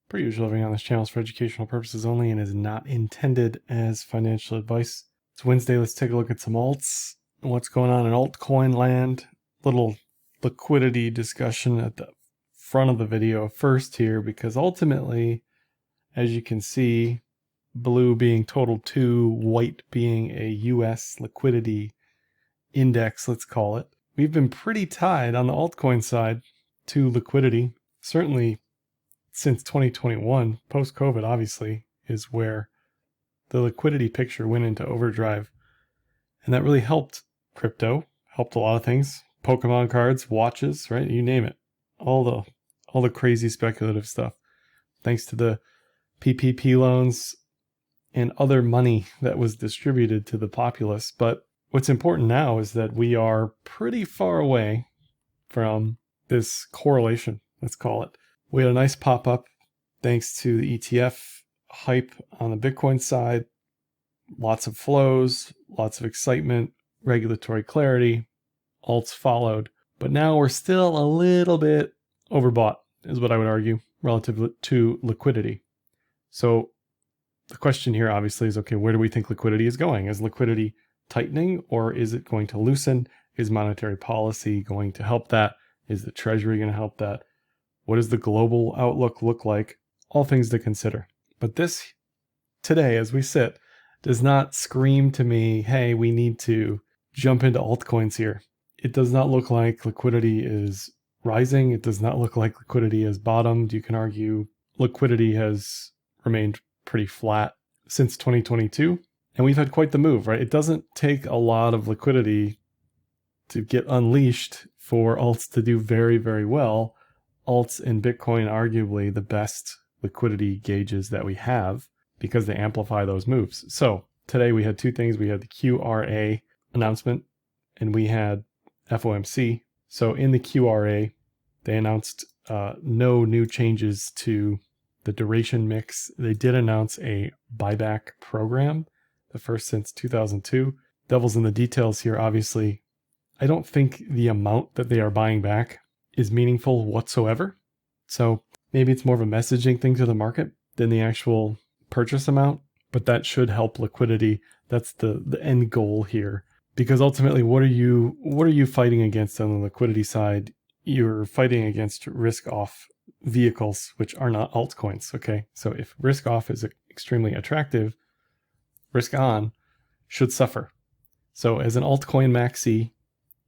Per usual, everything on this channel is for educational purposes only and is not intended as financial advice. It's Wednesday. Let's take a look at some alts and what's going on in altcoin land. Little liquidity discussion at the front of the video first here, because ultimately, as you can see, blue being total 2, white being a US liquidity index, let's call it. We've been pretty tied on the altcoin side to liquidity. Certainly since 2021, post-COVID obviously, is where the liquidity picture went into overdrive. And that really helped crypto, helped a lot of things. Pokemon cards, watches, right? You name it. All the crazy speculative stuff. Thanks to the PPP loans and other money that was distributed to the populace. But what's important now is that we are pretty far away from this correlation, let's call it. We had a nice pop-up thanks to the ETF hype on the Bitcoin side. Lots of flows, lots of excitement, regulatory clarity. Alts followed. But now we're still a little bit overbought, is what I would argue, relative to liquidity. So the question here obviously is, okay, where do we think liquidity is going? Is liquidity tightening, or is it going to loosen? Is monetary policy going to help that? Is the Treasury going to help that? What does the global outlook look like? All things to consider. But this, today, as we sit, does not scream to me, hey, we need to jump into altcoins here. It does not look like liquidity is rising. It does not look like liquidity has bottomed. You can argue liquidity has remained pretty flat since 2022. And we've had quite the move, right? It doesn't take a lot of liquidity to get unleashed for alts to do very, very well. Alts and Bitcoin arguably the best liquidity gauges that we have because they amplify those moves. So today we had two things. We had the QRA announcement and we had FOMC. So in the QRA, they announced no new changes to the duration mix. They did announce a buyback program, the first since 2002. Devil's in the details here, obviously. I don't think the amount that they are buying back is meaningful whatsoever. So maybe it's more of a messaging thing to the market than the actual purchase amount, but that should help liquidity. That's the end goal here. Because ultimately, what are you fighting against on the liquidity side? You're fighting against risk off vehicles, which are not altcoins. Okay. So if risk off is extremely attractive, risk on should suffer. So as an altcoin maxi,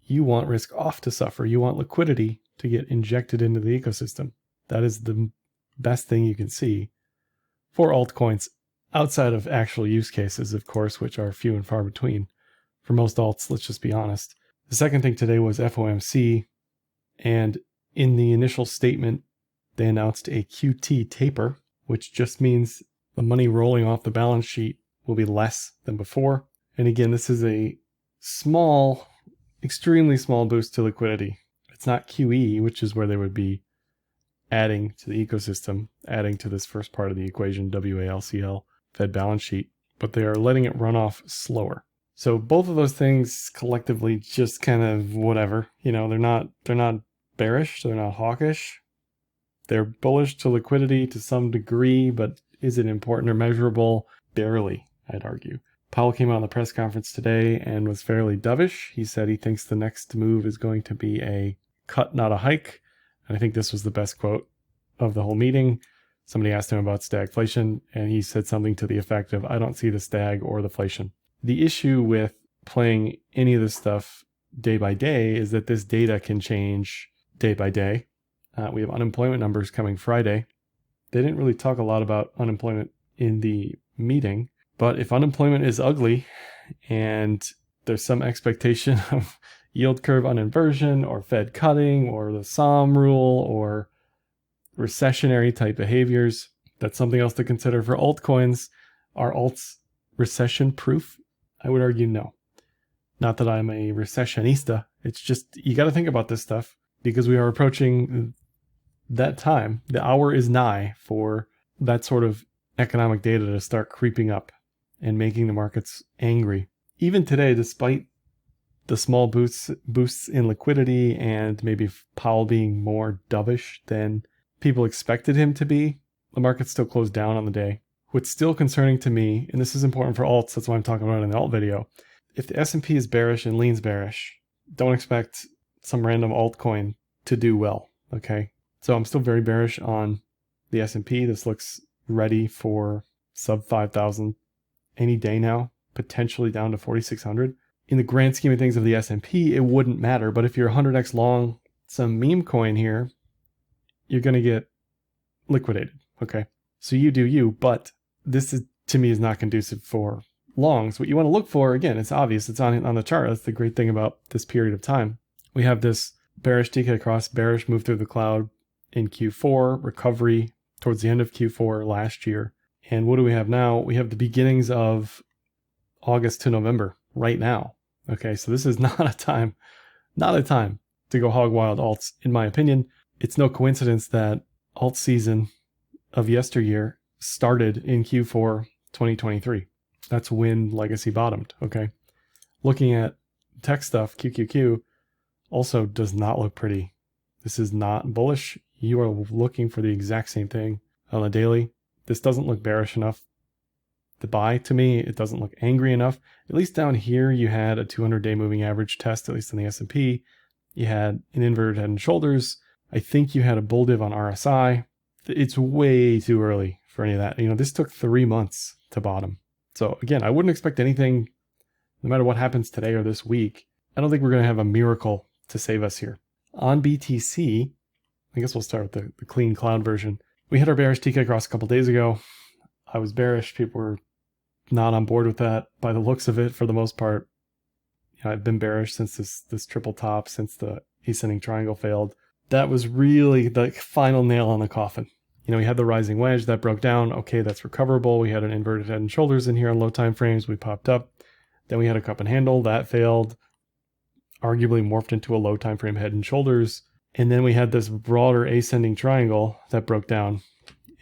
you want risk off to suffer. You want liquidity to get injected into the ecosystem. That is the best thing you can see for altcoins outside of actual use cases, of course, which are few and far between for most alts. Let's just be honest. The second thing today was FOMC. And in the initial statement, they announced a QT taper, which just means the money rolling off the balance sheet will be less than before. And again, this is a small, extremely small boost to liquidity. It's not QE, which is where they would be adding to the ecosystem, adding to this first part of the equation, WALCL, Fed balance sheet, but they are letting it run off slower. So both of those things collectively just kind of whatever, they're not bearish, they're not hawkish. They're bullish to liquidity to some degree, but is it important or measurable? Barely, I'd argue. Powell came out on the press conference today and was fairly dovish. He said he thinks the next move is going to be a cut, not a hike. And I think this was the best quote of the whole meeting. Somebody asked him about stagflation, and he said something to the effect of, I don't see the stag or the inflation. The issue with playing any of this stuff day by day is that this data can change day by day. We have unemployment numbers coming Friday. They didn't really talk a lot about unemployment in the meeting, but if unemployment is ugly and there's some expectation of yield curve uninversion or Fed cutting or the SOM rule or recessionary type behaviors, that's something else to consider for altcoins. Are alts recession proof? I would argue no. Not that I'm a recessionista. It's just, you got to think about this stuff because we are approaching that time. The hour is nigh for that sort of economic data to start creeping up and making the markets angry. Even today, despite the small boosts in liquidity and maybe Powell being more dovish than people expected him to be, The market's still closed down on the day. What's still concerning to me, and this is important for alts, that's why I'm talking about it in the alt video. If the S&P is bearish and leans bearish, don't expect some random altcoin to do well, okay? So I'm still very bearish on the S&P. This looks ready for sub 5,000 any day now, potentially down to 4,600. In the grand scheme of things of the S&P, it wouldn't matter. But if you're 100x long some meme coin here, you're going to get liquidated, okay? So you do you, but this is, to me, is not conducive for longs. What you want to look for, again, it's obvious, it's on the chart. That's the great thing about this period of time. We have this bearish TK cross, bearish move through the cloud in Q4, recovery towards the end of Q4 last year. And what do we have now? We have the beginnings of August to November right now. Okay, so this is not a time to go hog wild alts, in my opinion. It's no coincidence that alt season of yesteryear started in Q4 2023. That's when Legacy bottomed, okay? Looking at tech stuff, QQQ also does not look pretty. This is not bullish. You are looking for the exact same thing on the daily. This doesn't look bearish enough to buy to me. It doesn't look angry enough. At least down here, you had a 200-day moving average test, at least in the S&P. You had an inverted head and shoulders. I think you had a bull div on RSI. It's way too early for any of that. This took 3 months to bottom. So again, I wouldn't expect anything, no matter what happens today or this week. I don't think we're going to have a miracle to save us here. On BTC, I guess we'll start with the clean cloud version. We had our bearish TK cross a couple days ago. I was bearish. People were not on board with that by the looks of it for the most part. I've been bearish since this triple top, since the ascending triangle failed. That was really the final nail on the coffin. We had the rising wedge that broke down. Okay, that's recoverable. We had an inverted head and shoulders in here on low time frames. We popped up. Then we had a cup and handle that failed, arguably morphed into a low time frame head and shoulders. And then we had this broader ascending triangle that broke down,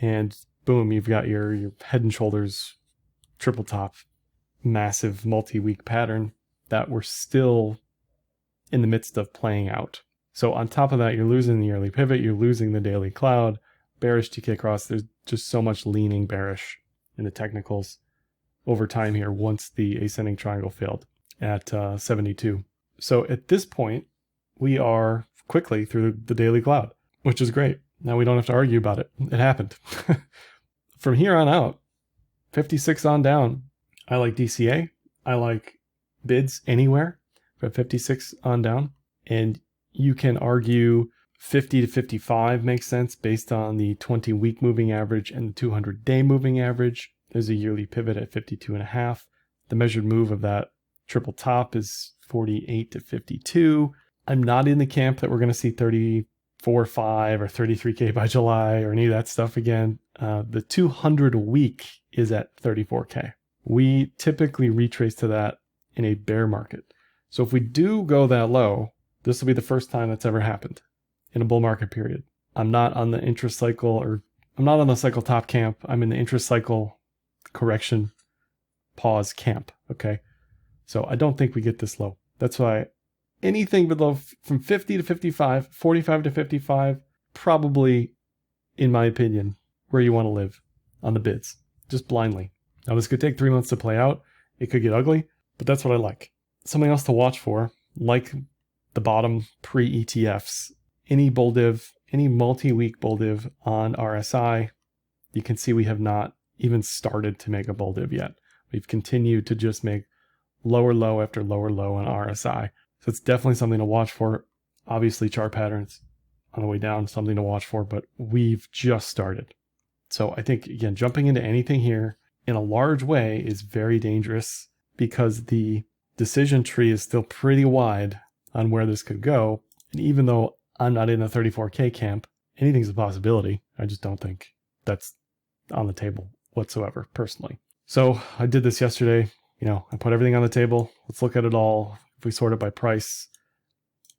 and boom, you've got your head and shoulders triple top, massive multi-week pattern that we're still in the midst of playing out. So on top of that, you're losing the yearly pivot, you're losing the daily cloud, bearish TK cross. There's just so much leaning bearish in the technicals over time here once the ascending triangle failed at 72. So at this point, we are quickly through the daily cloud, which is great. Now we don't have to argue about it. It happened. From here on out, 56 on down, I like DCA. I like bids anywhere from 56 on down. And you can argue 50 to 55 makes sense based on the 20-week moving average and the 200-day moving average. There's a yearly pivot at 52.5. The measured move of that triple top is 48 to 52. I'm not in the camp that we're going to see 34.5 or 33K by July or any of that stuff again. The 200 week is at 34K. We typically retrace to that in a bear market. So if we do go that low, this will be the first time that's ever happened in a bull market period. I'm not on the interest cycle, or I'm not on the cycle top camp. I'm in the interest cycle correction pause camp. Okay. So I don't think we get this low. That's why anything below from 50 to 55, 45 to 55, probably, in my opinion, where you want to live on the bids, just blindly. Now this could take 3 months to play out. It could get ugly, but that's what I like. Something else to watch for, like the bottom pre-ETFs, any bull div, any multi-week bull div on RSI, you can see we have not even started to make a bull div yet. We've continued to just make lower low after lower low on RSI. So it's definitely something to watch for. Obviously chart patterns on the way down, something to watch for, but we've just started. So I think, again, jumping into anything here in a large way is very dangerous because the decision tree is still pretty wide on where this could go. And even though I'm not in the 34K camp, anything's a possibility. I just don't think that's on the table whatsoever, personally. So I did this yesterday. I put everything on the table. Let's look at it all. If we sort it by price,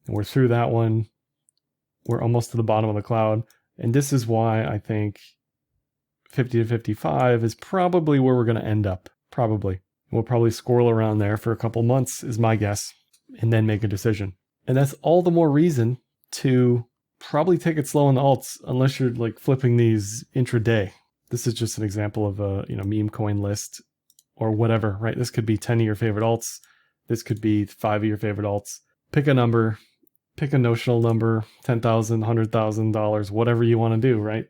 and we're through that one, we're almost to the bottom of the cloud. And this is why I think 50 to 55 is probably where we're going to end up. Probably. We'll probably squirrel around there for a couple months is my guess, and then make a decision. And that's all the more reason to probably take it slow on the alts, unless you're like flipping these intraday. This is just an example of a meme coin list or whatever, right? This could be 10 of your favorite alts. This could be 5 of your favorite alts. Pick a number, pick a notional number, $10,000, $100,000, whatever you want to do, right?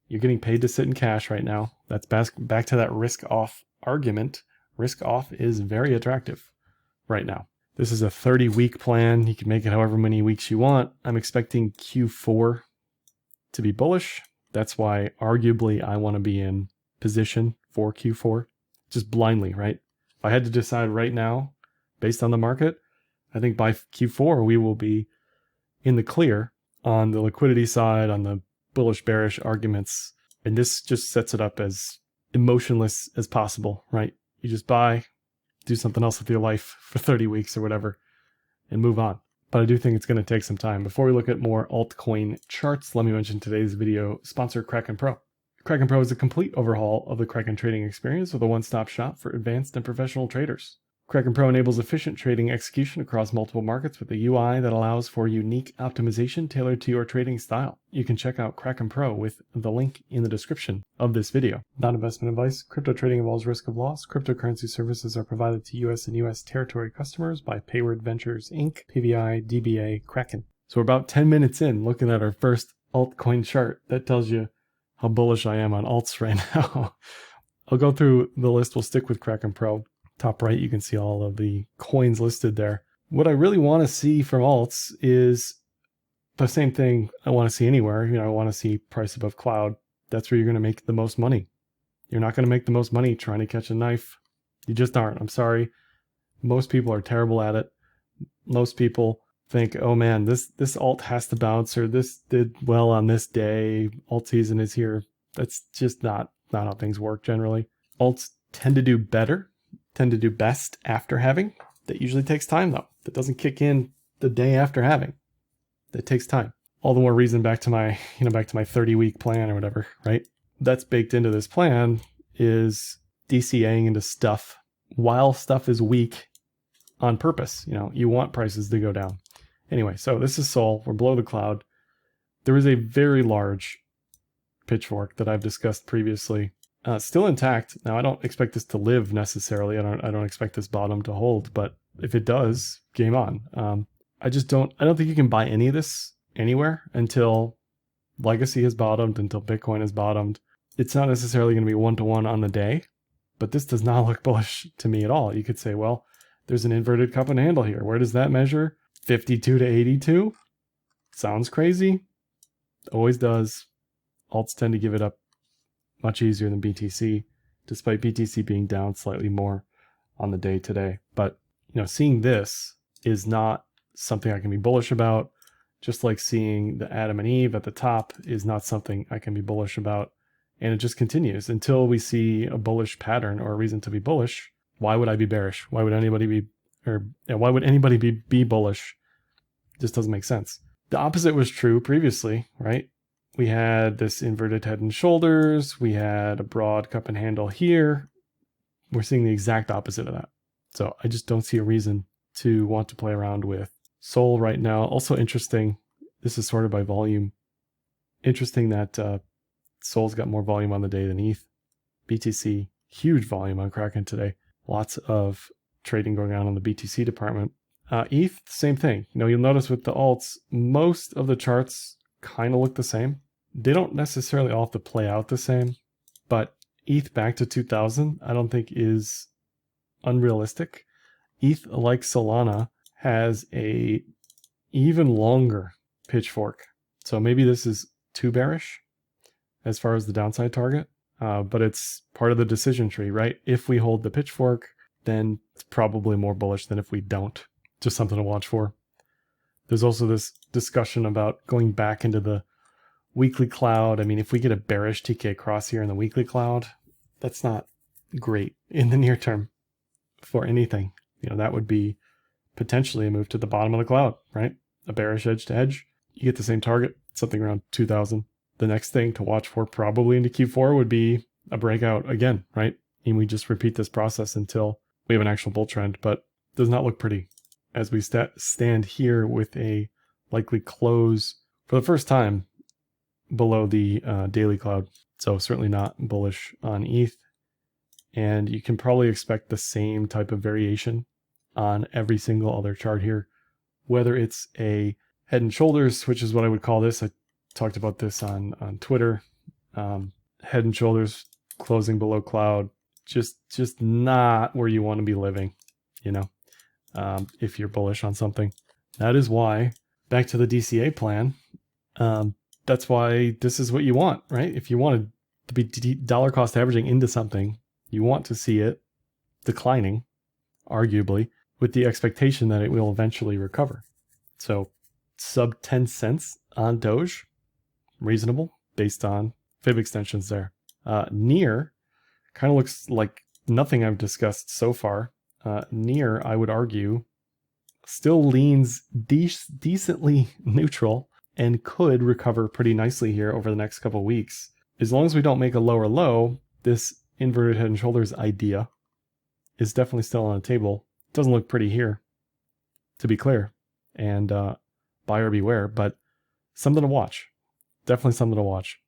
You're getting paid to sit in cash right now. That's back to that risk off argument. Risk off is very attractive right now. This is a 30-week plan. You can make it however many weeks you want. I'm expecting Q4 to be bullish. That's why arguably I want to be in position for Q4, just blindly, right? If I had to decide right now, based on the market, I think by Q4 we will be in the clear on the liquidity side, on the bullish bearish arguments. And this just sets it up as emotionless as possible, right? You just buy, do something else with your life for 30 weeks or whatever, and move on. But I do think it's going to take some time. Before we look at more altcoin charts, let me mention today's video sponsor, Kraken Pro. Kraken Pro is a complete overhaul of the Kraken trading experience with a one-stop shop for advanced and professional traders. Kraken Pro enables efficient trading execution across multiple markets with a UI that allows for unique optimization tailored to your trading style. You can check out Kraken Pro with the link in the description of this video. Not investment advice. Crypto trading involves risk of loss. Cryptocurrency services are provided to U.S. and U.S. territory customers by Payward Ventures Inc., PVI, DBA, Kraken. So we're about 10 minutes in looking at our first altcoin chart. That tells you how bullish I am on alts right now. I'll go through the list. We'll stick with Kraken Pro. Top right, you can see all of the coins listed there. What I really want to see from alts is the same thing I want to see anywhere. I want to see price above cloud. That's where you're going to make the most money. You're not going to make the most money trying to catch a knife. You just aren't. I'm sorry. Most people are terrible at it. Most people think, oh man, this alt has to bounce, or this did well on this day. Alt season is here. That's just not how things work generally. Alts tend to do better. Tend to do best after halving. That usually takes time though. That doesn't kick in the day after halving. That takes time. All the more reason back to my 30-week plan or whatever, right? That's baked into this plan is DCAing into stuff while stuff is weak on purpose. You want prices to go down. Anyway, so this is Sol. We're below the cloud. There is a very large pitchfork that I've discussed previously. Still intact. Now, I don't expect this to live necessarily. I don't expect this bottom to hold, but if it does, game on. I don't think you can buy any of this anywhere until Legacy has bottomed, until Bitcoin has bottomed. It's not necessarily going to be one-to-one on the day, but this does not look bullish to me at all. You could say, well, there's an inverted cup and handle here. Where does that measure? 52 to 82? Sounds crazy. Always does. Alts tend to give it up much easier than BTC, despite BTC being down slightly more on the day today. But, seeing this is not something I can be bullish about, just like seeing the Adam and Eve at the top is not something I can be bullish about. And it just continues until we see a bullish pattern or a reason to be bullish. Why would I be bearish? Why would anybody be bullish? It just doesn't make sense. The opposite was true previously, right? We had this inverted head and shoulders. We had a broad cup and handle here. We're seeing the exact opposite of that. So I just don't see a reason to want to play around with Sol right now. Also interesting, this is sorted by volume. Interesting that Sol's got more volume on the day than ETH. BTC, huge volume on Kraken today. Lots of trading going on in the BTC department. ETH, same thing. You'll notice with the alts, most of the charts kind of look the same. They don't necessarily all have to play out the same, but ETH back to 2000 I don't think is unrealistic. ETH, like Solana, has a even longer pitchfork. So maybe this is too bearish as far as the downside target, but it's part of the decision tree, right? If we hold the pitchfork, then it's probably more bullish than if we don't. Just something to watch for. There's also this discussion about going back into the weekly cloud. I mean, if we get a bearish TK cross here in the weekly cloud, that's not great in the near term for anything. That would be potentially a move to the bottom of the cloud, right? A bearish edge to edge. You get the same target, something around 2000. The next thing to watch for probably into Q4 would be a breakout again, right? And we just repeat this process until we have an actual bull trend, but it does not look pretty as we stand here with a likely close for the first time below the daily cloud. So certainly not bullish on ETH. And you can probably expect the same type of variation on every single other chart here, whether it's a head and shoulders, which is what I would call this. I talked about this on Twitter. Head and shoulders closing below cloud, just not where you want to be living, you know, if you're bullish on something. That is why, back to the DCA plan, that's why this is what you want, right? If you wanted to be dollar cost averaging into something, you want to see it declining, arguably, with the expectation that it will eventually recover. So sub 10 cents on Doge, reasonable based on fib extensions there. Near kind of looks like nothing I've discussed so far. Near, I would argue, still leans decently neutral and could recover pretty nicely here over the next couple of weeks. As long as we don't make a lower low, this inverted head and shoulders idea is definitely still on the table. It doesn't look pretty here, to be clear, and buyer beware, but something to watch. Definitely something to watch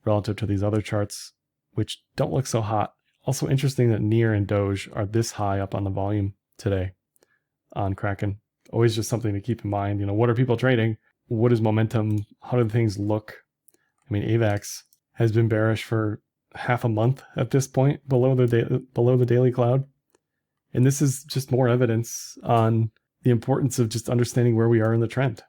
relative to these other charts, which don't look so hot. Also interesting that Near and Doge are this high up on the volume today on Kraken. Always just something to keep in mind. You know, what are people trading? What is momentum? How do things look? I mean, AVAX has been bearish for half a month at this point below the daily cloud. And this is just more evidence on the importance of just understanding where we are in the trend.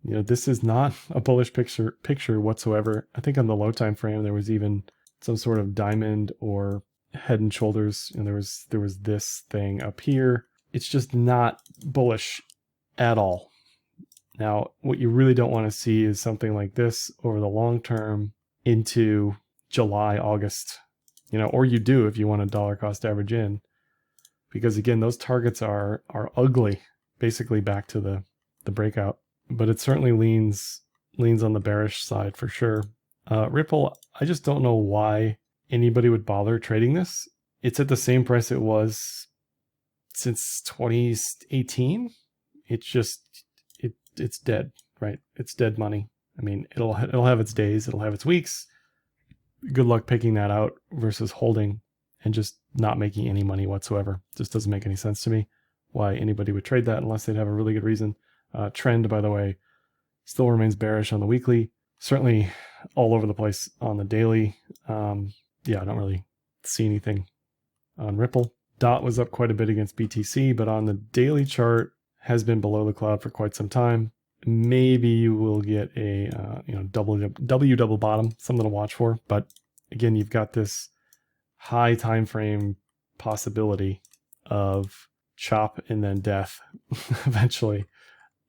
You know, this is not a bullish picture whatsoever. I think on the low time frame there was even some sort of diamond or head and shoulders, and there was this thing up here. It's just not bullish at all. Now, what you really don't want to see is something like this over the long term into July, August, you know, or you do if you want a dollar cost average in, because again, those targets are ugly, basically back to the breakout. But it certainly leans on the bearish side for sure. Ripple, I just don't know why anybody would bother trading this. It's at the same price it was since 2018. It's dead, right? It's dead money. I mean, it'll have its days, it'll have its weeks. Good luck picking that out versus holding and just not making any money whatsoever. Just doesn't make any sense to me why anybody would trade that unless they'd have a really good reason. Trend, by the way, still remains bearish on the weekly. Certainly all over the place on the daily. Yeah, I don't really see anything on Ripple. DOT was up quite a bit against BTC, but on the daily chart has been below the cloud for quite some time. Maybe you will get a double bottom, something to watch for. But again, you've got this high time frame possibility of chop and then death eventually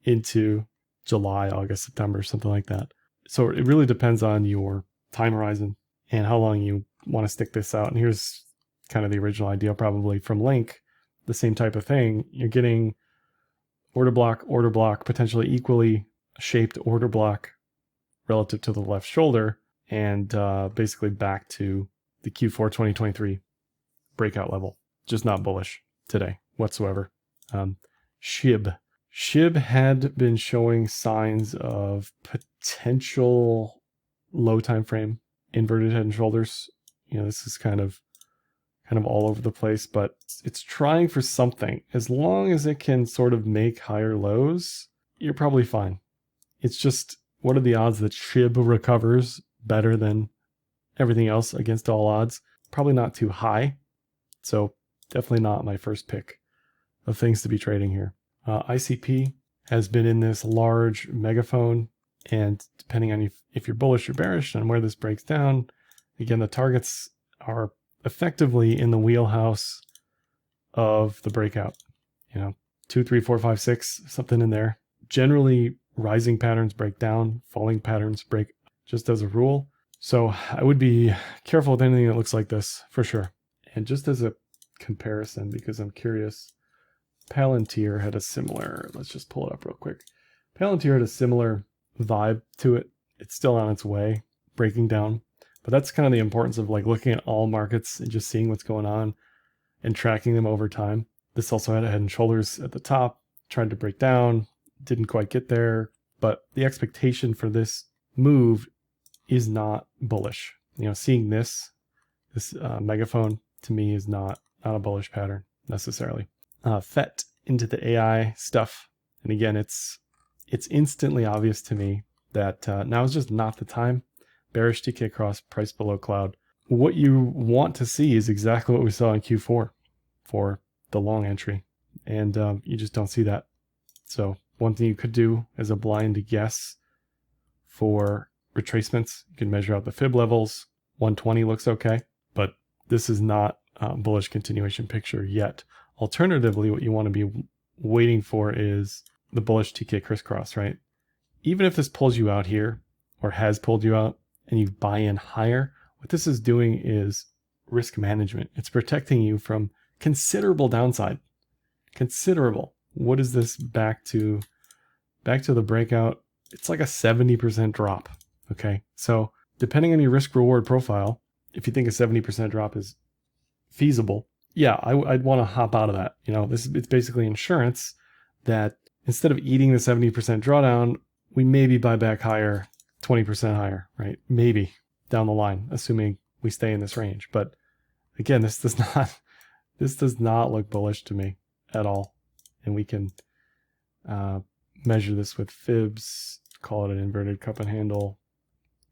into July, August, September, something like that. So it really depends on your time horizon and how long you want to stick this out. And here's kind of the original idea probably from Link, the same type of thing. You're getting order block, potentially equally shaped order block relative to the left shoulder, and basically back to the Q4 2023 breakout level. Just not bullish today whatsoever. SHIB had been showing signs of potential low time frame inverted head and shoulders. You know, this is kind of all over the place, but it's trying for something. As long as it can sort of make higher lows, you're probably fine. It's just, what are the odds that SHIB recovers better than everything else against all odds? Probably not too high. So definitely not my first pick of things to be trading here. ICP has been in this large megaphone, and depending on if you're bullish or bearish and where this breaks down, again, the targets are effectively in the wheelhouse of the breakout. You know, 2, 3, 4, 5, 6, something in there. Generally, rising patterns break down, falling patterns break, just as a rule. So I would be careful with anything that looks like this for sure. And just as a comparison, because I'm curious, Palantir had a similar, let's just pull it up real quick. Palantir had a similar vibe to it. It's still on its way, breaking down. But that's kind of the importance of like looking at all markets and just seeing what's going on and tracking them over time. This also had a head and shoulders at the top, tried to break down, didn't quite get there. But the expectation for this move is not bullish. seeing this megaphone to me is not a bullish pattern necessarily. FET into the AI stuff. And again, it's instantly obvious to me that now is just not the time. Bearish TK cross, price below cloud. What you want to see is exactly what we saw in Q4 for the long entry. And you just don't see that. So one thing you could do as a blind guess for retracements, you can measure out the fib levels. 120 looks okay, but this is not a bullish continuation picture yet. Alternatively, what you want to be waiting for is the bullish TK crisscross, right? Even if this pulls you out here or has pulled you out and you buy in higher, what this is doing is risk management. It's protecting you from considerable downside. Considerable. What is this back to the breakout? It's like a 70% drop. Okay. So depending on your risk reward profile, if you think a 70% drop is feasible, yeah, I'd want to hop out of that. It's basically insurance that instead of eating the 70% drawdown, we maybe buy back higher, 20% higher, right? Maybe down the line, assuming we stay in this range. But again, this does not look bullish to me at all. And we can measure this with fibs, call it an inverted cup and handle,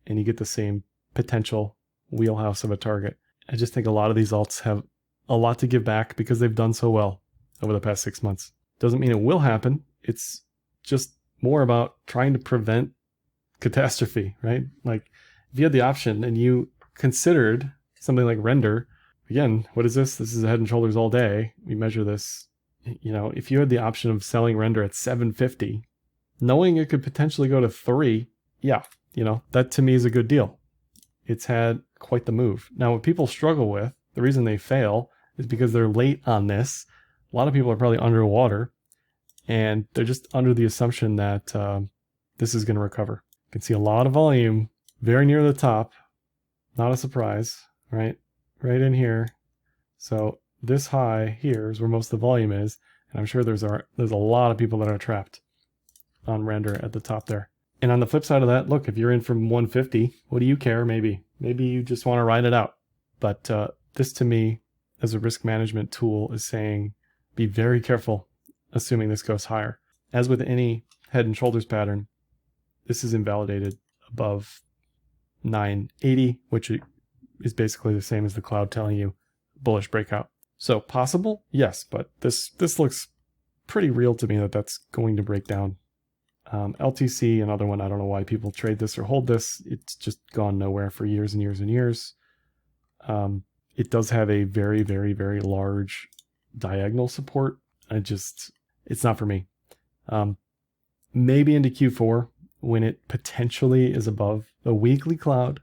and you get the same potential wheelhouse of a target. I just think a lot of these alts have a lot to give back because they've done so well over the past 6 months. Doesn't mean it will happen. It's just more about trying to prevent catastrophe, right? Like if you had the option and you considered something like render, again, what is this? This is a head and shoulders all day. We measure this. If you had the option of selling render at 750, knowing it could potentially go to 3, yeah, that to me is a good deal. It's had quite the move. Now, what people struggle with, the reason they fail is because they're late on this. A lot of people are probably underwater and they're just under the assumption that this is going to recover. You can see a lot of volume very near the top. Not a surprise, right? Right in here. So this high here is where most of the volume is. And I'm sure there's a lot of people that are trapped on render at the top there. And on the flip side of that, look, if you're in from 150, what do you care? Maybe you just want to ride it out. But this to me, as a risk management tool, is saying be very careful assuming this goes higher. As with any head and shoulders pattern, this is invalidated above 980, which is basically the same as the cloud telling you bullish breakout. So possible? Yes, but this looks pretty real to me that that's going to break down. LTC, another one, I don't know why people trade this or hold this. It's just gone nowhere for years and years and years. It does have a very, very, very large diagonal support. It's not for me. Maybe into Q4 when it potentially is above the weekly cloud,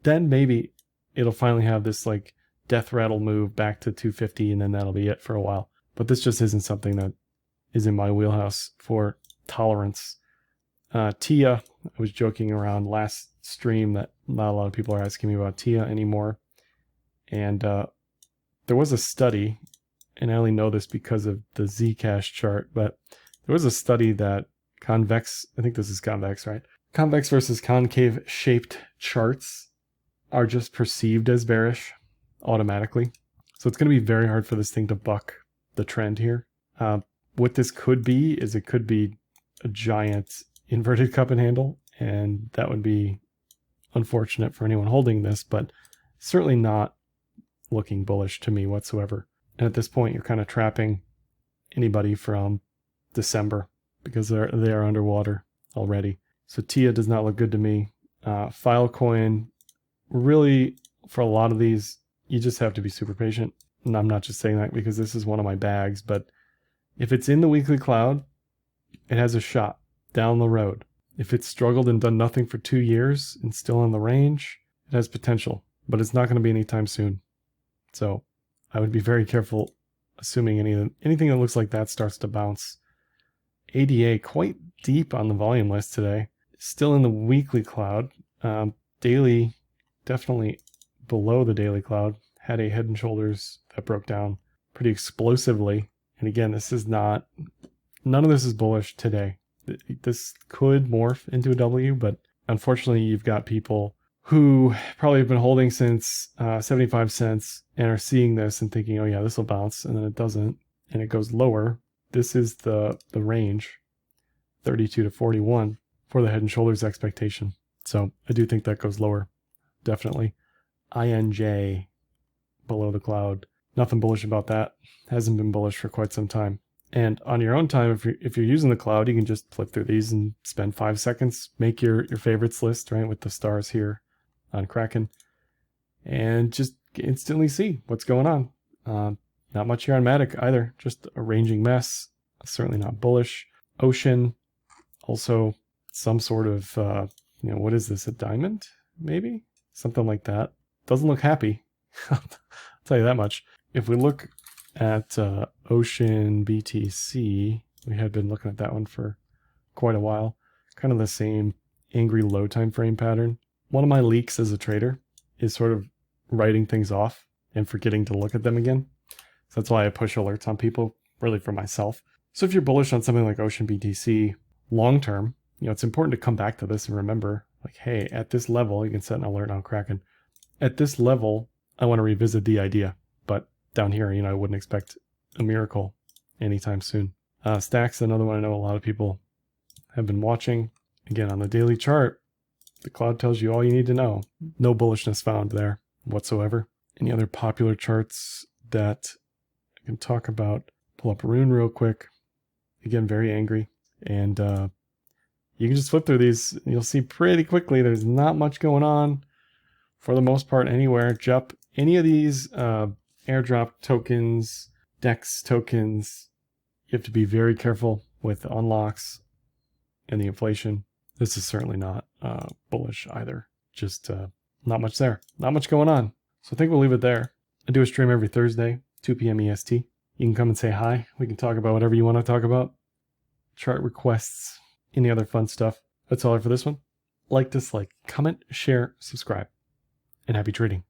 then maybe it'll finally have this like death rattle move back to 250 and then that'll be it for a while. But this just isn't something that is in my wheelhouse for tolerance. TIA, I was joking around last stream that not a lot of people are asking me about TIA anymore. And there was a study, and I only know this because of the Zcash chart, but there was a study that convex, I think this is convex, right? Convex versus concave shaped charts are just perceived as bearish automatically. So it's going to be very hard for this thing to buck the trend here. What this could be is it could be a giant inverted cup and handle, and that would be unfortunate for anyone holding this, but certainly not looking bullish to me whatsoever. And at this point, you're kind of trapping anybody from December because they are underwater already. So TIA does not look good to me. Filecoin, really, for a lot of these, you just have to be super patient. And I'm not just saying that because this is one of my bags, but if it's in the weekly cloud, it has a shot down the road. If it's struggled and done nothing for 2 years and still in the range, it has potential, but it's not going to be anytime soon. So I would be very careful assuming anything that looks like that starts to bounce. ADA quite deep on the volume list today. Still in the weekly cloud. Daily, definitely below the daily cloud. Had a head and shoulders that broke down pretty explosively. And again, none of this is bullish today. This could morph into a W, but unfortunately you've got people who probably have been holding since 75 cents and are seeing this and thinking, oh yeah, this will bounce, and then it doesn't, and it goes lower. This is the range, 32 to 41 for the Head and Shoulders expectation. So I do think that goes lower, definitely. INJ below the cloud, nothing bullish about that. Hasn't been bullish for quite some time. And on your own time, if you're using the cloud, you can just flip through these and spend 5 seconds, make your favorites list, right, with the stars here on Kraken, and just instantly see what's going on. Not much here on Matic either, just a ranging mess. Certainly not bullish. Ocean, also some sort of, what is this, a diamond, maybe? Something like that. Doesn't look happy, I'll tell you that much. If we look at Ocean BTC, we had been looking at that one for quite a while. Kind of the same angry low time frame pattern. One of my leaks as a trader is sort of writing things off and forgetting to look at them again. So that's why I push alerts on people, really for myself. So if you're bullish on something like Ocean BTC long term, it's important to come back to this and remember, like, hey, at this level, you can set an alert on Kraken. At this level, I want to revisit the idea. But down here, I wouldn't expect a miracle anytime soon. Stacks, another one I know a lot of people have been watching. Again, on the daily chart, the cloud tells you all you need to know. No bullishness found there whatsoever. Any other popular charts that I can talk about? Pull up Rune real quick. Again, very angry. And you can just flip through these. And you'll see pretty quickly there's not much going on for the most part anywhere. JUP, any of these airdrop tokens, DEX tokens, you have to be very careful with unlocks and the inflation. This is certainly not bullish either. Just not much there. Not much going on. So I think we'll leave it there. I do a stream every Thursday, 2 p.m. EST. You can come and say hi. We can talk about whatever you want to talk about. Chart requests, any other fun stuff. That's all for this one. Like, dislike, comment, share, subscribe, and happy trading.